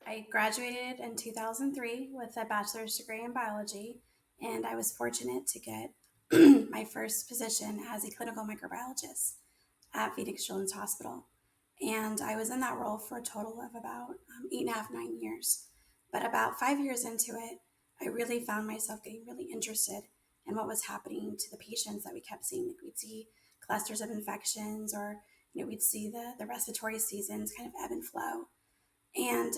I graduated in 2003 with a bachelor's degree in biology, and I was fortunate to get my first position as a clinical microbiologist at Phoenix Children's Hospital. And I was in that role for a total of about 8.5, 9 years. But about 5 years into it, I really found myself getting really interested in what was happening to the patients that we kept seeing. Like we'd see clusters of infections, or we'd see the respiratory seasons kind of ebb and flow. And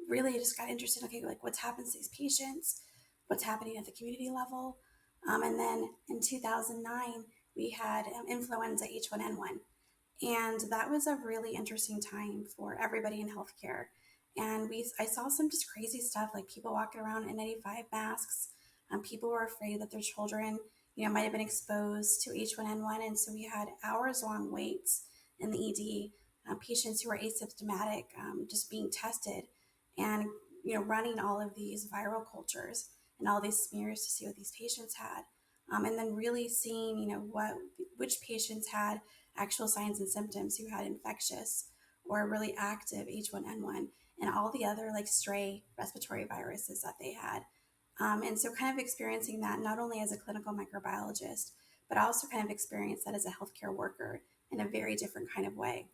really just got interested, okay, like what's happened to these patients, what's happening at the community level. And then in 2009, we had influenza H1N1. And that was a really interesting time for everybody in healthcare. And I saw some just crazy stuff, like people walking around in N95 masks. People were afraid that their children, might have been exposed to H1N1. And so we had hours-long waits in the ED. Patients who were asymptomatic just being tested and running all of these viral cultures and all these smears to see what these patients had, and then really seeing which patients had actual signs and symptoms, who had infectious or really active H1N1 and all the other like stray respiratory viruses that they had. And so kind of experiencing that not only as a clinical microbiologist, but also kind of experience that as a healthcare worker in a very different kind of way.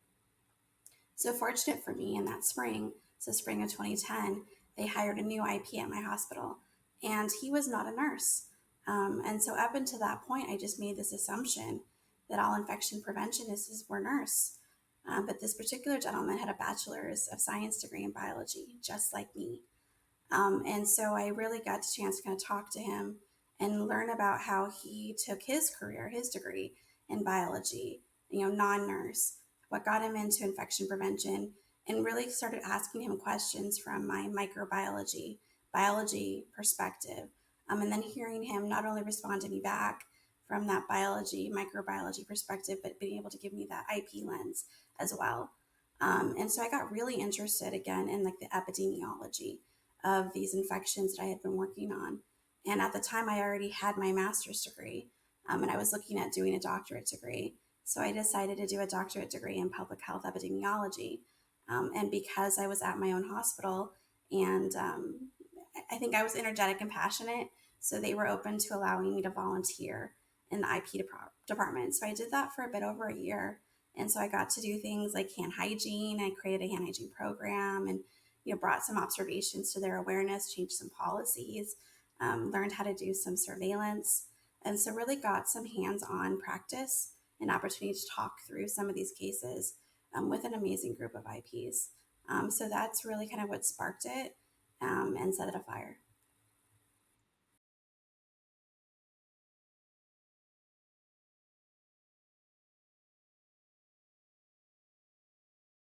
So fortunate for me in that spring, so spring of 2010, they hired a new IP at my hospital, and he was not a nurse. And so up until that point, I just made this assumption that all infection preventionists were nurse. But this particular gentleman had a bachelor's of science degree in biology, just like me. And so I really got the chance to kind of talk to him and learn about how he took his career, his degree in biology, non-nurse, what got him into infection prevention, and really started asking him questions from my biology perspective. And then hearing him not only respond to me back from that microbiology perspective, but being able to give me that IP lens as well. And so I got really interested again in like the epidemiology of these infections that I had been working on. And at the time I already had my master's degree, and I was looking at doing a doctorate degree. So I decided to do a doctorate degree in public health epidemiology. And because I was at my own hospital, and I think I was energetic and passionate, so they were open to allowing me to volunteer in the IP department. So I did that for a bit over a year. And so I got to do things like hand hygiene. I created a hand hygiene program and brought some observations to their awareness, changed some policies, learned how to do some surveillance. And so really got some hands-on practice and opportunity to talk through some of these cases with an amazing group of IPs. So that's really kind of what sparked it and set it afire.